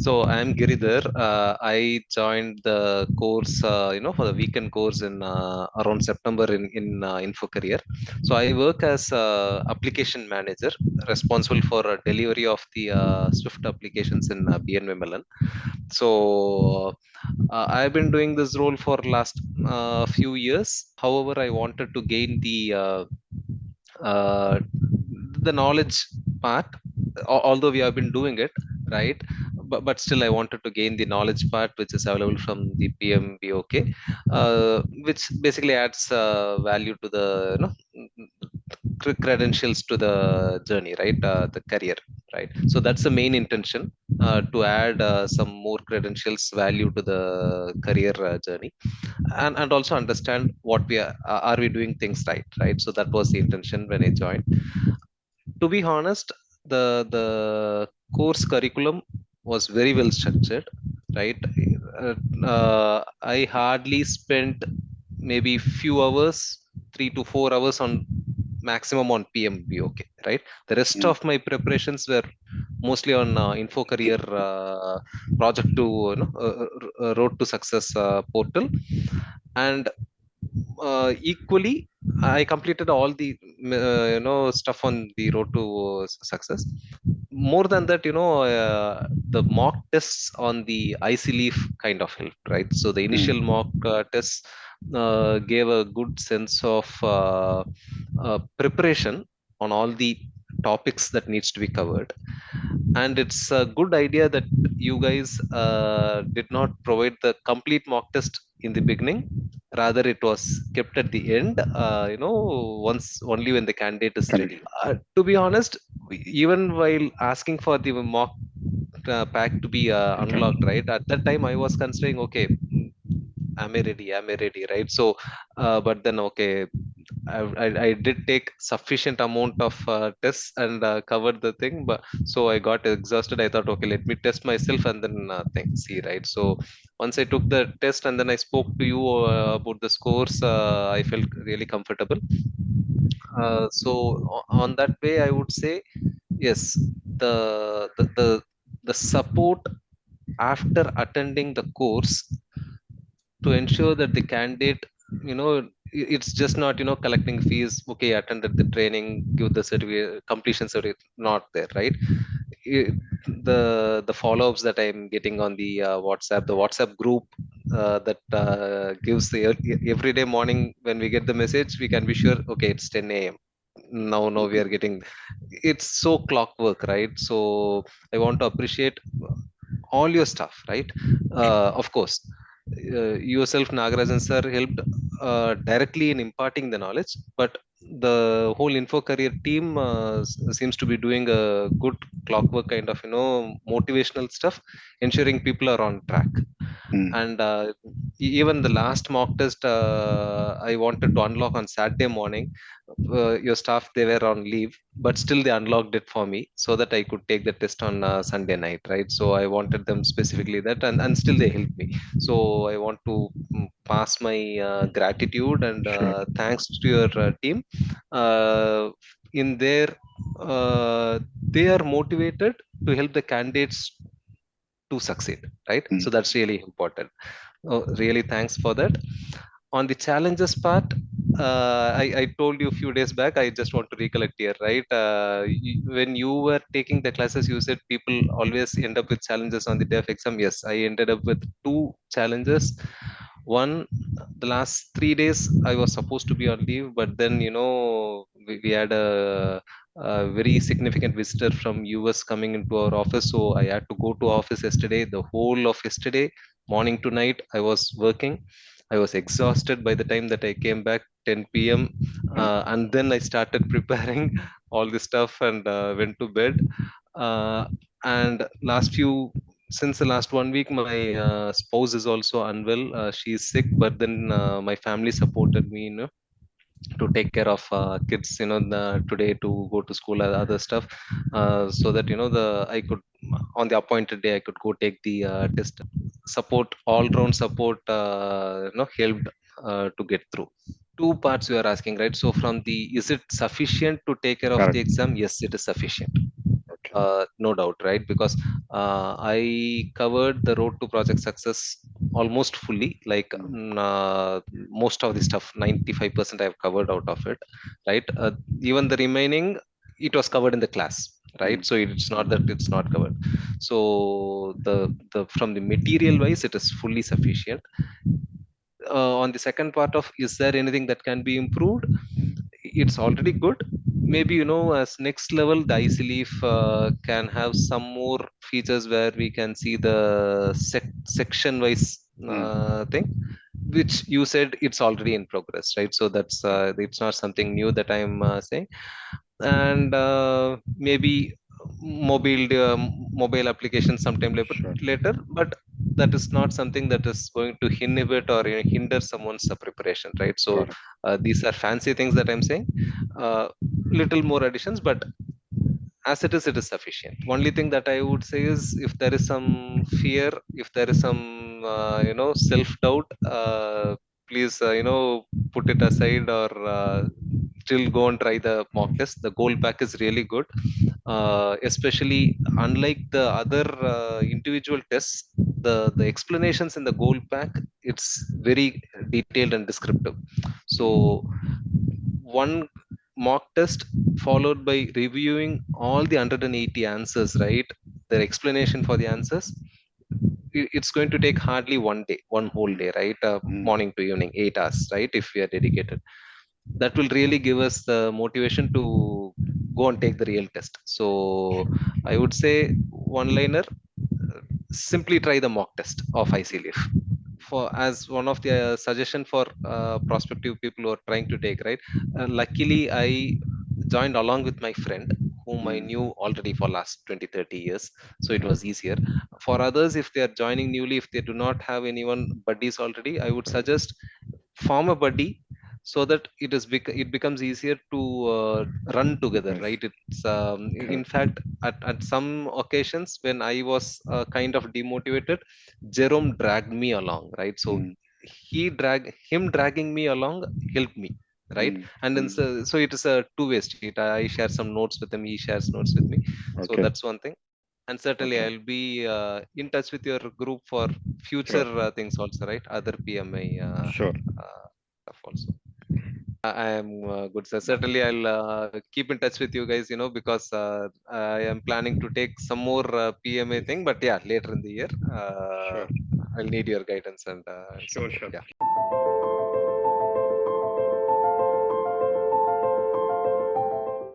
So I'm Giridhar. I joined the course, for the weekend course in around September in Infocareer. So I work as application manager, responsible for delivery of the Swift applications in BNVMLN. So I've been doing this role for last few years. However, I wanted to gain uh, the knowledge part, although we have been doing it, right? But still, I wanted to gain the knowledge part, which is available from the PMBOK, which basically adds value to the credentials to the journey, right? The career, right? So that's the main intention, to add some more credentials value to the career journey, and also understand what are we doing things right, right? So that was the intention when I joined. To be honest, the course curriculum was very well structured, right? uh, I hardly spent maybe few hours, 3 to 4 hours on maximum on PMB, okay, right? The rest Mm. of my preparations were mostly on Infocareer project to road to success portal. And equally, I completed all the stuff on the road to success. More than that, the mock tests on the ICLEAF kind of helped, right? So the Mm. initial mock tests gave a good sense of preparation on all the topics that needs to be covered. And it's a good idea that you guys did not provide the complete mock test in the beginning. Rather, it was kept at the end, once only when the candidate is Correct. ready. To be honest, even while asking for the mock pack to be Okay. unlocked, right? At that time, I was considering, okay, am I ready? Am I ready? Right? So, but then, okay, I did take sufficient amount of tests and covered the thing, but so I got exhausted. I thought, okay, let me test myself and then see, right? So once I took the test and then I spoke to you about the scores, I felt really comfortable. So on that way, I would say yes, the the the, the support after attending the course to ensure that the candidate, it's just not collecting fees, okay, attended the training, give the certificate, completion certificate, not there, right? I- the follow-ups that I'm getting on the WhatsApp group, that gives the every day morning when we get the message, we can be sure, okay, it's 10 a.m. Now we are getting, it's so clockwork, right? So I want to appreciate all your stuff, right? Of course, yourself, Nagarajan sir, helped directly in imparting the knowledge, but the whole Infocareer team seems to be doing a good clockwork kind of motivational stuff, ensuring people are on track. Mm. And even the last mock test, I wanted to unlock on Saturday morning. Your staff, they were on leave, but still they unlocked it for me so that I could take the test on Sunday night, right? So I wanted them specifically that, and still they helped me. So I want to pass my gratitude and Sure. thanks to your team. uh, in their they are motivated to help the candidates to succeed, right? Mm. So that's really important. Oh, really thanks for that. On the challenges part, I told you a few days back, I just want to recollect here, right? When you were taking the classes, you said people always end up with challenges on the day of exam. Yes, I ended up with two challenges. One, the last 3 days, I was supposed to be on leave, but then, we had a very significant visitor from US coming into our office. So I had to go to office yesterday. The whole of yesterday, morning to night, I was working. I was exhausted by the time that I came back 10 p.m. Mm. And then I started preparing all this stuff and went to bed. And since the last 1 week, my spouse is also unwell. She is sick, but then my family supported me, to take care of kids, today to go to school and other stuff, so that the I could, on the appointed day, I could go take the test. Support, all round support, helped to get through. Two parts you are asking, right? So from the, is it sufficient to take care of the Correct. exam? Yes, it is sufficient. No doubt, right? Because I covered the road to project success almost fully, like most of the stuff, 95% I have covered out of it, right? Even the remaining, it was covered in the class, right? So it's not that it's not covered. So the from the material wise, it is fully sufficient. On the second part of, is there anything that can be improved? It's already good. Maybe, as next level, the ICLEAF can have some more features where we can see the section wise thing, which you said it's already in progress, right? So that's it's not something new that I'm saying. And maybe mobile application sometime later, but that is not something that is going to inhibit or hinder someone's preparation, right? So these are fancy things that I'm saying. Little more additions, but as it is sufficient. Only thing that I would say is, if there is some fear, if there is some self doubt, please put it aside, or still go and try the mock test. The goal pack is really good, especially unlike the other individual tests. The explanations in the goal pack, it's very detailed and descriptive. So one mock test followed by reviewing all the 180 answers, right? Their explanation for the answers, it's going to take hardly one day, one whole day, right? Morning to evening, 8 hours, right? If we are dedicated, that will really give us the motivation to go and take the real test. So I would say, one liner, simply try the mock test of ICLEAF, for as one of the suggestion for prospective people who are trying to take, right? Luckily, I joined along with my friend, whom I knew already for last 20-30 years, so it was easier. For others, if they are joining newly, if they do not have anyone buddies already, I would suggest form a buddy, so that it becomes easier to run together, right? It's in fact, at some occasions when I was kind of demotivated, Jerome dragged me along, right? So him dragging me along helped me, right? And then, so it is a two-way street. I share some notes with him, he shares notes with me. So that's one thing. And certainly I'll be in touch with your group for future things also, right? Other PMI stuff also. I am good, sir. Certainly, I'll keep in touch with you guys, because I am planning to take some more PMA thing, but yeah, later in the year, I'll need your guidance and support. Yeah.